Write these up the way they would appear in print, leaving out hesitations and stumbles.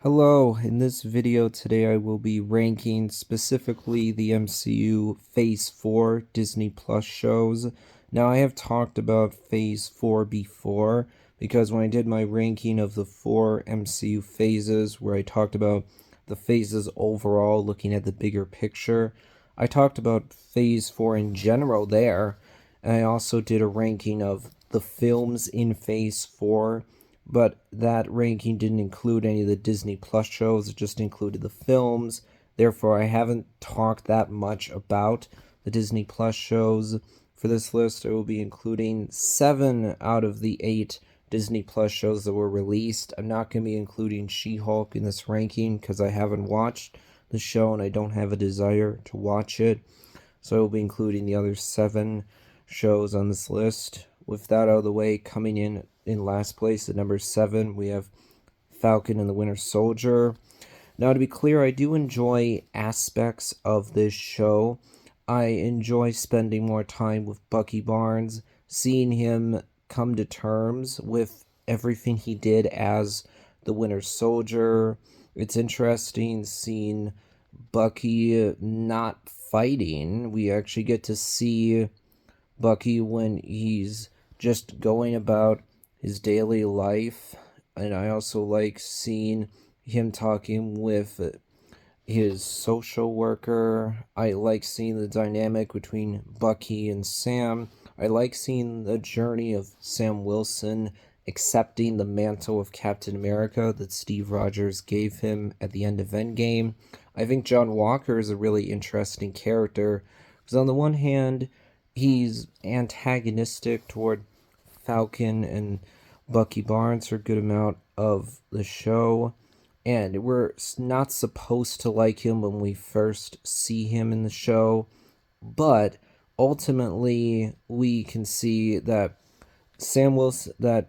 Hello, in this video today I will be ranking specifically the MCU Phase 4 Disney Plus shows. Now I have talked about Phase 4 before because when I did my ranking of the 4 MCU phases where I talked about the phases overall looking at the bigger picture, I talked about Phase 4 in general there, and I also did a ranking of the films in Phase 4, but that ranking didn't include any of the Disney Plus shows, it just included the films. Therefore, I haven't talked that much about the Disney Plus shows. For this list, I will be including 7 out of the 8 Disney Plus shows that were released. I'm not going to be including She-Hulk in this ranking because I haven't watched the show and I don't have a desire to watch it. So I will be including the other 7 shows on this list. With that out of the way, coming in last place at number 7, we have Falcon and the Winter Soldier. Now, to be clear, I do enjoy aspects of this show. I enjoy spending more time with Bucky Barnes, seeing him come to terms with everything he did as the Winter Soldier. It's interesting seeing Bucky not fighting. We actually get to see Bucky when he's just going about his daily life. And I also like seeing him talking with his social worker. I like seeing the dynamic between Bucky and Sam. I like seeing the journey of Sam Wilson accepting the mantle of Captain America that Steve Rogers gave him at the end of Endgame. I think John Walker is a really interesting character because, on the one hand, he's antagonistic toward Falcon and Bucky Barnes for a good amount of the show, and we're not supposed to like him when we first see him in the show, but ultimately we can see that that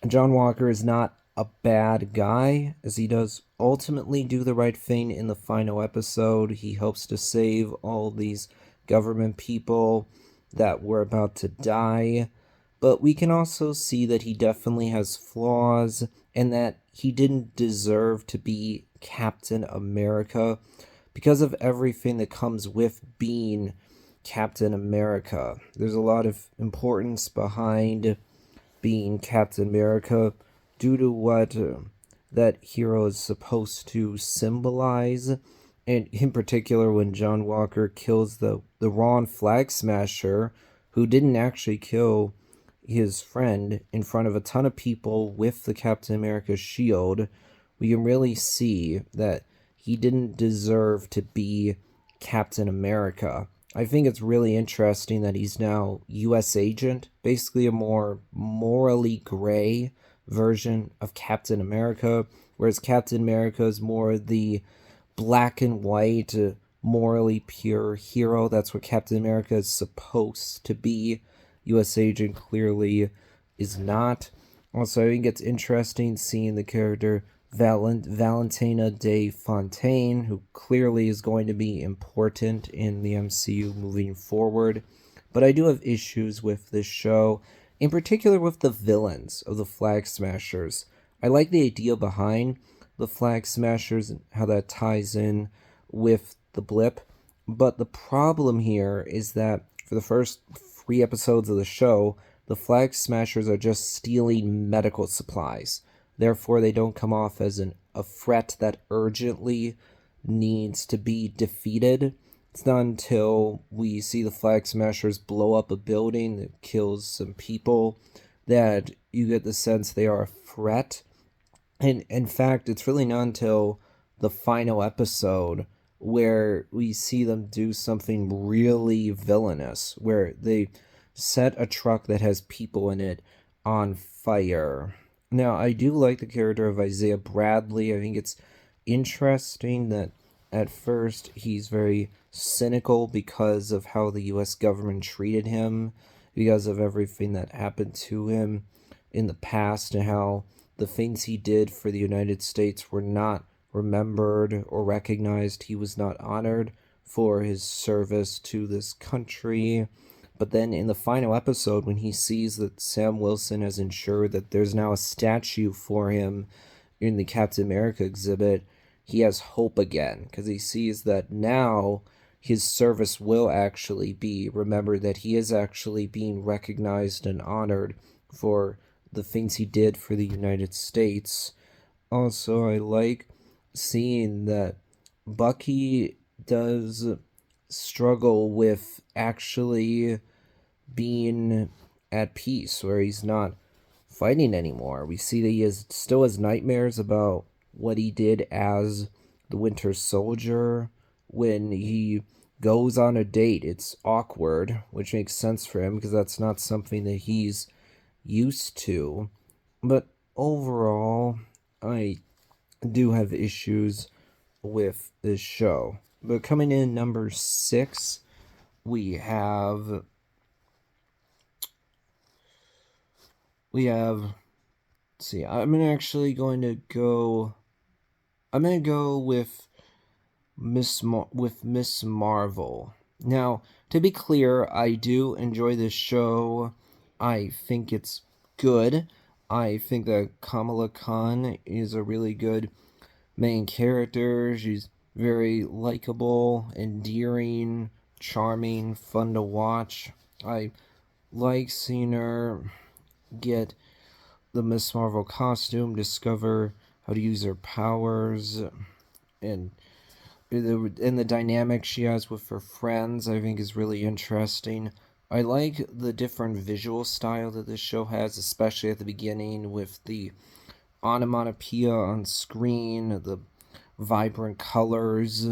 John Walker is not a bad guy, as he does ultimately do the right thing in the final episode. He helps to save all these government people that were about to die. But we can also see that he definitely has flaws and that he didn't deserve to be Captain America because of everything that comes with being Captain America. There's a lot of importance behind being Captain America due to what that hero is supposed to symbolize. And in particular, when John Walker kills the Ron Flag Smasher, who didn't actually kill his friend in front of a ton of people with the Captain America shield, we can really see that he didn't deserve to be Captain America. I think it's really interesting that he's now U.S. agent, basically a more morally gray version of Captain America, whereas Captain America is more the black and white, morally pure hero. That's what Captain America is supposed to be. U.S. agent clearly is not. Also, I think it's interesting seeing the character Valentina de Fontaine, who clearly is going to be important in the MCU moving forward. But I do have issues with this show, in particular with the villains of the Flag Smashers. I like the idea behind the Flag Smashers and how that ties in with the blip. But the problem here is that for the first 3 episodes of the show, the Flag Smashers are just stealing medical supplies. Therefore, they don't come off as a threat that urgently needs to be defeated. It's not until we see the Flag Smashers blow up a building that kills some people that you get the sense they are a threat. And in fact, it's really not until the final episode where we see them do something really villainous, where they set a truck that has people in it on fire. Now, I do like the character of Isaiah Bradley. I think it's interesting that at first he's very cynical because of how the US government treated him, because of everything that happened to him in the past, and how the things he did for the United States were not remembered or recognized. He was not honored for his service to this country. But then in the final episode, when he sees that Sam Wilson has ensured that there's now a statue for him in the Captain America exhibit, he has hope again because he sees that now his service will actually be remembered, that he is actually being recognized and honored for the things he did for the United States. Also, I like seeing that Bucky does struggle with actually being at peace, where he's not fighting anymore. We see that he still has nightmares about what he did as the Winter Soldier. When he goes on a date, it's awkward, which makes sense for him because that's not something that he's used to. But overall, I do have issues with this show. But coming in number 6, we have let's see, I'm going to go with Miss Marvel. Now, to be clear, I do enjoy this show. I think it's good. I think that Kamala Khan is a really good main character. She's very likable, endearing, charming, fun to watch. I like seeing her get the Miss Marvel costume, discover how to use her powers, and the dynamic she has with her friends, I think, is really interesting. I like the different visual style that this show has, especially at the beginning with the onomatopoeia on screen, the vibrant colors.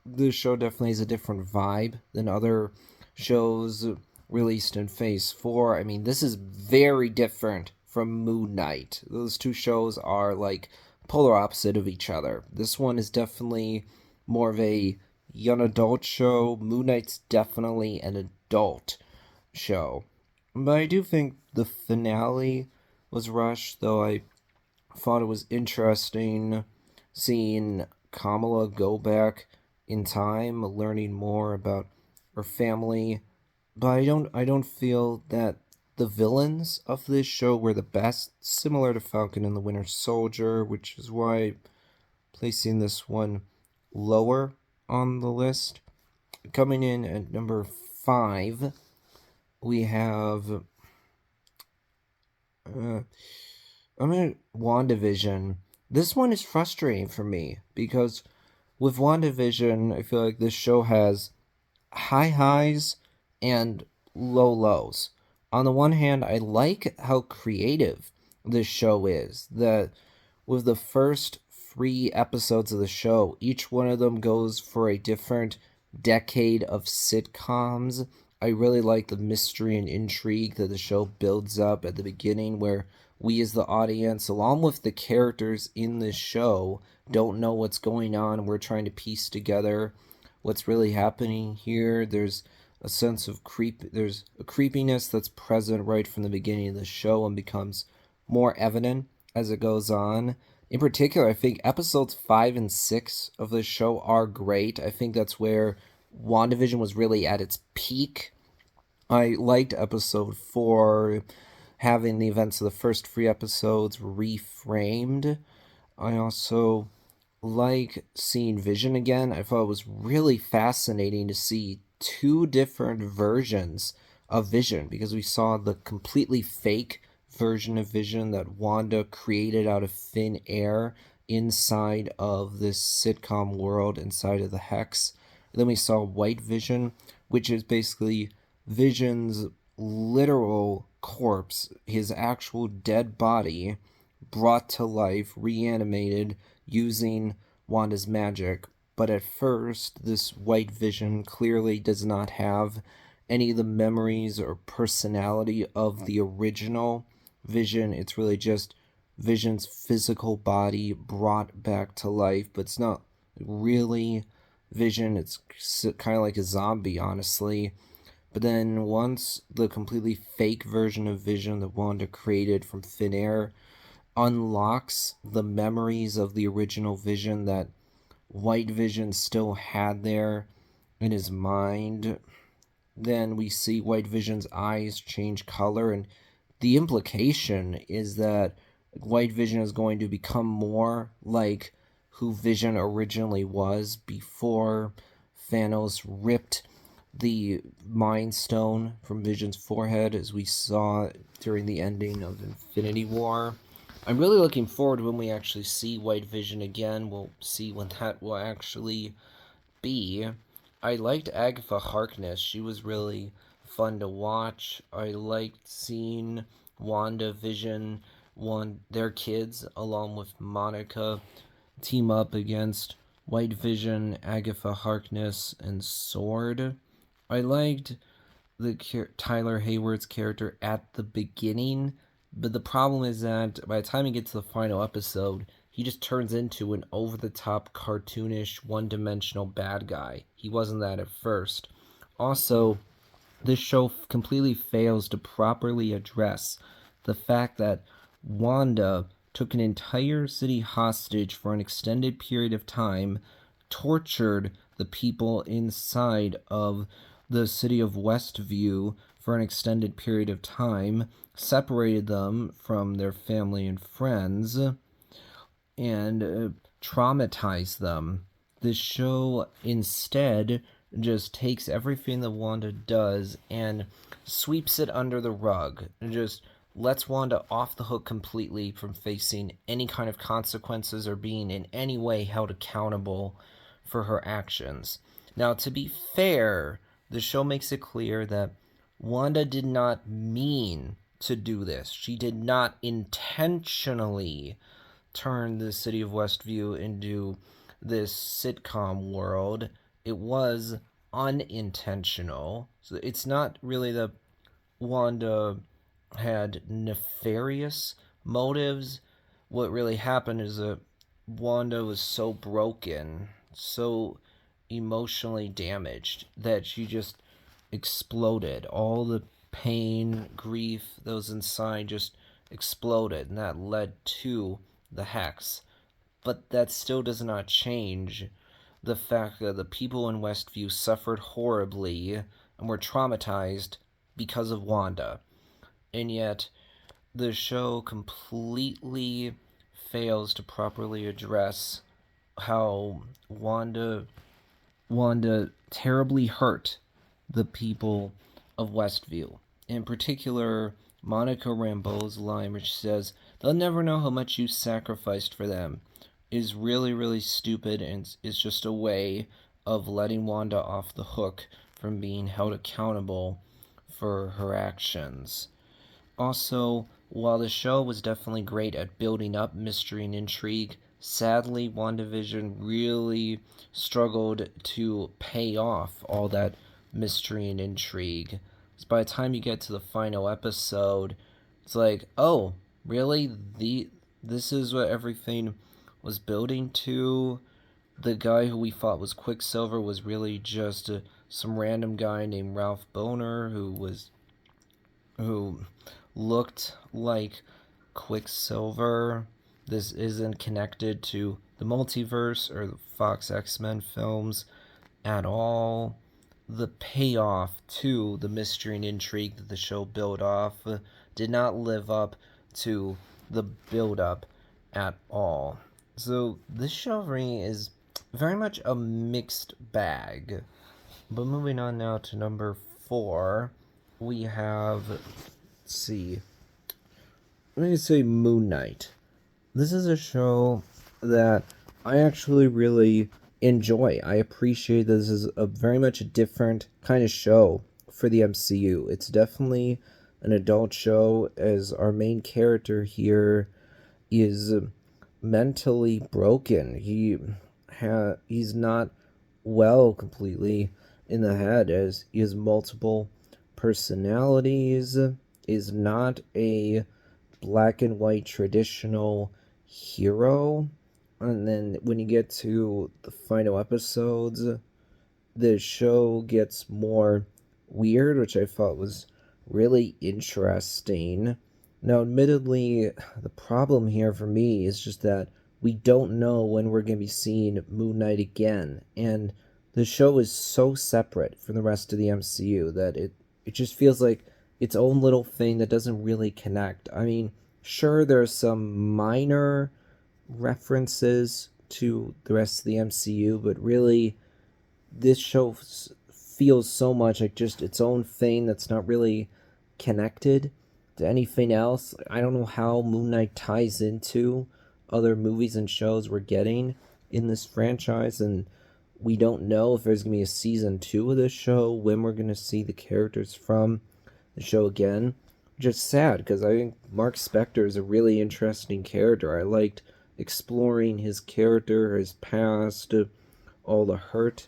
This show definitely has a different vibe than other shows released in Phase 4. I mean, this is very different from Moon Knight. Those two shows are like polar opposite of each other. This one is definitely more of a young adult show. Moon Knight's definitely an adult show. But I do think the finale was rushed, though I thought it was interesting seeing Kamala go back in time, learning more about her family. But I don't feel that the villains of this show were the best, similar to Falcon and the Winter Soldier, which is why I'm placing this one lower on the list. Coming in at number 5, we have WandaVision. This one is frustrating for me because with WandaVision, I feel like this show has high highs and low lows. On the one hand, I like how creative this show is. That with the first 3 episodes of the show, each one of them goes for a different decade of sitcoms. I really like the mystery and intrigue that the show builds up at the beginning, where we as the audience, along with the characters in this show, don't know what's going on. We're trying to piece together what's really happening here. There's a sense of there's a creepiness that's present right from the beginning of the show and becomes more evident as it goes on. In particular, I think episodes 5 and 6 of the show are great. I think that's where WandaVision was really at its peak. I liked episode 4, having the events of the first 3 episodes reframed. I also like seeing Vision again. I thought it was really fascinating to see 2 different versions of Vision, because we saw the completely fake version of Vision that Wanda created out of thin air inside of this sitcom world, inside of the Hex. And then we saw White Vision, which is basically Vision's literal corpse, his actual dead body brought to life, reanimated using Wanda's magic. But at first, this White Vision clearly does not have any of the memories or personality of the original Vision. It's really just Vision's physical body brought back to life, but it's not really Vision. It's kind of like a zombie, honestly. But then once the completely fake version of Vision that Wanda created from thin air unlocks the memories of the original Vision that White Vision still had there in his mind, then we see White Vision's eyes change color, and the implication is that White Vision is going to become more like who Vision originally was before Thanos ripped the Mind Stone from Vision's forehead, as we saw during the ending of Infinity War. I'm really looking forward when we actually see White Vision again. We'll see when that will actually be. I liked Agatha Harkness. She was really fun to watch. I liked seeing Wanda, Vision, their kids, along with Monica, team up against White Vision, Agatha Harkness, and Sword. I liked Tyler Hayward's character at the beginning, but the problem is that by the time you get to the final episode, he just turns into an over-the-top, cartoonish, one-dimensional bad guy. He wasn't that at first. Also, this show completely fails to properly address the fact that Wanda took an entire city hostage for an extended period of time, tortured the people inside of the city of Westview for an extended period of time, separated them from their family and friends, and traumatized them. This show instead just takes everything that Wanda does and sweeps it under the rug and just lets Wanda off the hook completely from facing any kind of consequences or being in any way held accountable for her actions. Now, to be fair, the show makes it clear that Wanda did not mean to do this. She did not intentionally turn the city of Westview into this sitcom world. It was unintentional. So it's not really that Wanda had nefarious motives. What really happened is that Wanda was so broken, so emotionally damaged, that she just exploded. All the pain, grief that was inside just exploded, and that led to the hex. But that still does not change the fact that the people in Westview suffered horribly and were traumatized because of Wanda. And yet, the show completely fails to properly address how Wanda terribly hurt the people of Westview. In particular, Monica Rambeau's line, which says, "They'll never know how much you sacrificed for them," is really, really stupid, and is just a way of letting Wanda off the hook from being held accountable for her actions. Also, while the show was definitely great at building up mystery and intrigue, sadly, WandaVision really struggled to pay off all that mystery and intrigue. So by the time you get to the final episode, it's like, oh, really? This is what everything was building to? The guy who we thought was Quicksilver was really just some random guy named Ralph Bohner who looked like Quicksilver. This isn't connected to the multiverse or the Fox X-Men films at all. The payoff to the mystery and intrigue that the show built off did not live up to the build-up at all. So this show for me is very much a mixed bag. But moving on now to number 4, we have, let's see, I'm going to say Moon Knight. This is a show that I actually really enjoy. I appreciate this is a very much a different kind of show for the MCU. It's definitely an adult show, as our main character here is mentally broken. He's not well completely in the head, as he has multiple personalities, is not a black and white traditional hero. And then when you get to the final episodes, the show gets more weird, which I thought was really interesting. Now, admittedly, the problem here for me is just that we don't know when we're going to be seeing Moon Knight again, and the show is so separate from the rest of the MCU that it just feels like its own little thing that doesn't really connect. I mean, Sure, there's some minor references to the rest of the MCU, but really, this show feels so much like just its own thing that's not really connected to anything else. I don't know how Moon Knight ties into other movies and shows we're getting in this franchise, and we don't know if there's going to be a season 2 of this show, when we're going to see the characters from the show again. Which is sad, because I think Mark Spector is a really interesting character. I liked exploring his character, his past, all the hurt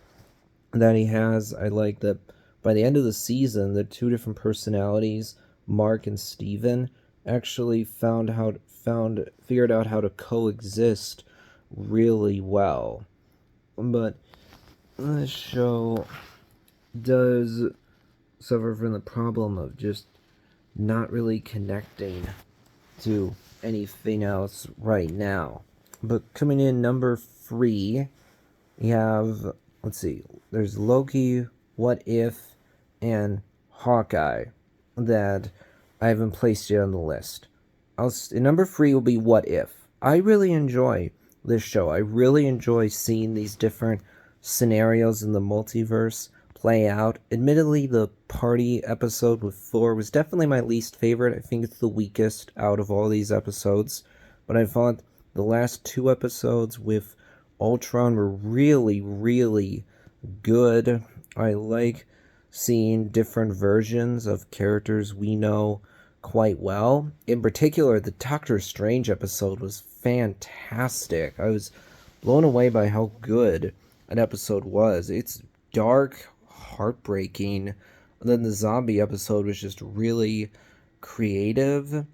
that he has. I like that by the end of the season, the two different personalities, Mark and Steven, actually figured out how to coexist really well. But this show does suffer from the problem of just not really connecting to anything else right now. But coming in number 3, we have, let's see, there's Loki, What If, and Hawkeye that I haven't placed yet on the list. Number 3 will be What If. I really enjoy this show. I really enjoy seeing these different scenarios in the multiverse play out. Admittedly, the party episode with Thor was definitely my least favorite. I think it's the weakest out of all these episodes. But I thought the last 2 episodes with Ultron were really, really good. I like seeing different versions of characters we know quite well. In particular, the Doctor Strange episode was fantastic. I was blown away by how good an episode was. It's dark, heartbreaking. And then the zombie episode was just really creative.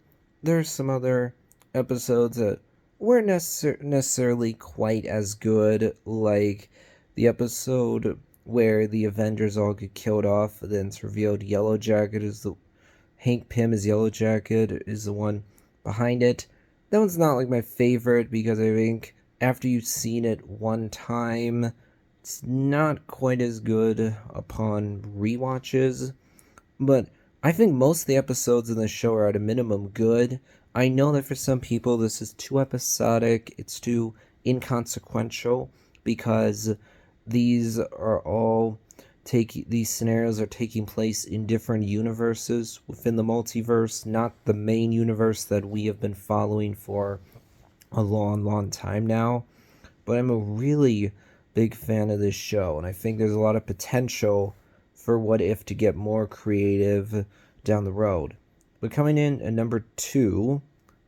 There's some other episodes that weren't necessarily quite as good, like the episode where the Avengers all get killed off, then it's revealed Yellow Jacket is the Hank Pym is Yellow Jacket is the one behind it. That one's not like my favorite, because I think after you've seen it one time, it's not quite as good upon rewatches. But I think most of the episodes in the show are at a minimum good. I know that for some people this is too episodic, it's too inconsequential, because these scenarios are taking place in different universes within the multiverse, not the main universe that we have been following for a long, long time now. But I'm a really big fan of this show, and I think there's a lot of potential for What If to get more creative down the road. But coming in at number 2,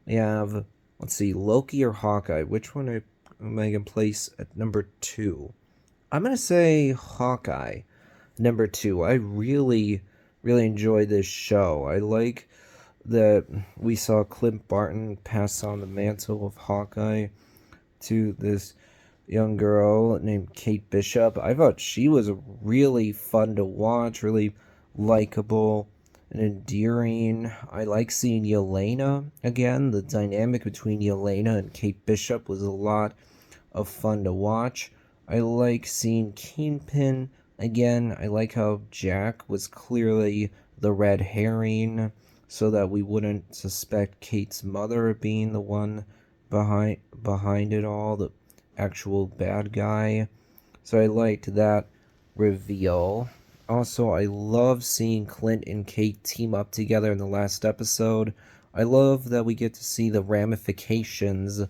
we have, let's see, Loki or Hawkeye. Which one am I going to place at number 2? I'm going to say Hawkeye, number 2. I really, really enjoy this show. I like that we saw Clint Barton pass on the mantle of Hawkeye to this young girl named Kate Bishop. I thought she was really fun to watch, really likable and endearing. I like seeing Yelena again. The dynamic between Yelena and Kate Bishop was a lot of fun to watch. I like seeing Kingpin again. I like how Jack was clearly the red herring, so that we wouldn't suspect Kate's mother being the one behind it all, the actual bad guy. So I liked that reveal. Also, I love seeing Clint and Kate team up together in the last episode. I love that we get to see the ramifications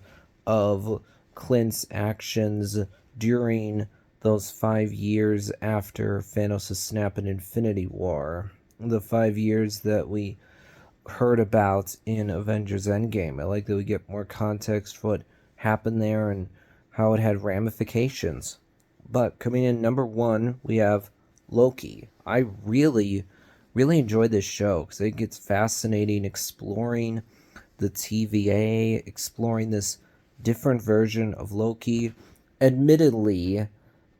of Clint's actions during those 5 years after Thanos' snap in Infinity War. The 5 years that we heard about in Avengers Endgame. I like that we get more context for what happened there and how it had ramifications. But coming in number 1, we have Loki. I really, really enjoy this show because it gets fascinating exploring the TVA, exploring this different version of Loki. Admittedly,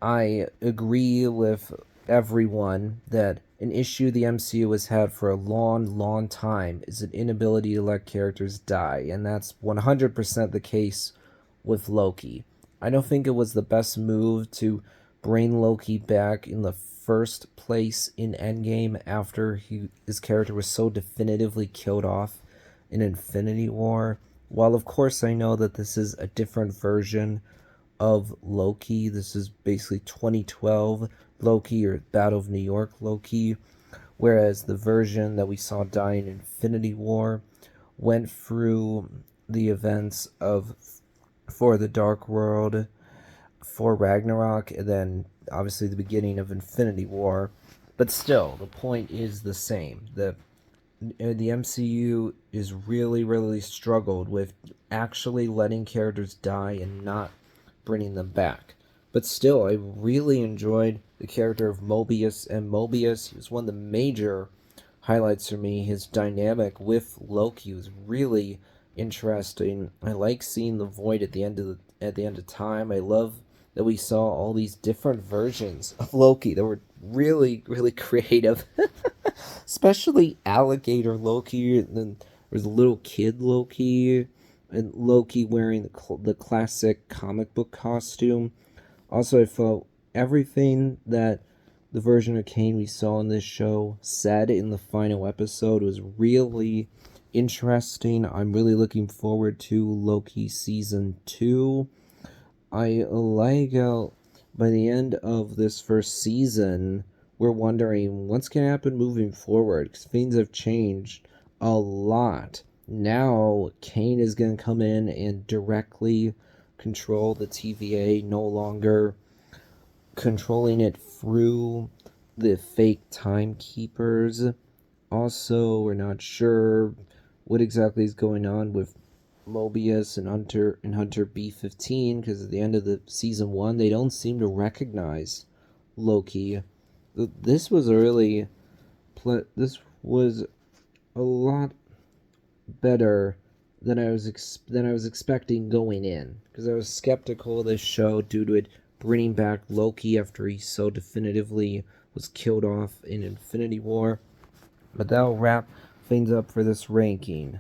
I agree with everyone that an issue the MCU has had for a long, long time is an inability to let characters die, and that's 100% the case with Loki. I don't think it was the best move to bring Loki back in the first place in Endgame after his character was so definitively killed off in Infinity War. While of course I know that this is a different version of Loki, this is basically 2012 Loki or Battle of New York Loki, whereas the version that we saw die in Infinity War went through the events of For the Dark World, For Ragnarok, and then obviously the beginning of Infinity War. But still, the point is the same. The MCU is really struggled with actually letting characters die and not bringing them back. But still, I really enjoyed the character of Mobius, and Mobius, he was one of the major highlights for me. His dynamic with Loki was really interesting. I like seeing the Void at the end of time. I love that we saw all these different versions of Loki that were really creative. Especially Alligator Loki, and then there's little kid Loki, and Loki wearing the classic comic book costume. Also, I felt everything that the version of Kane we saw in this show said in the final episode was really interesting. I'm really looking forward to Loki season 2. I like how by the end of this first season, we're wondering what's going to happen moving forward because things have changed a lot. Now, Kane is going to come in and directly control the TVA, no longer controlling it through the fake timekeepers. Also, we're not sure what exactly is going on with Mobius and Hunter B-15 because at the end of the season 1 they don't seem to recognize Loki. This was this was a lot better than I was expecting going in, because I was skeptical of this show due to it bringing back Loki after he so definitively was killed off in Infinity War. But that'll wrap things up for this ranking.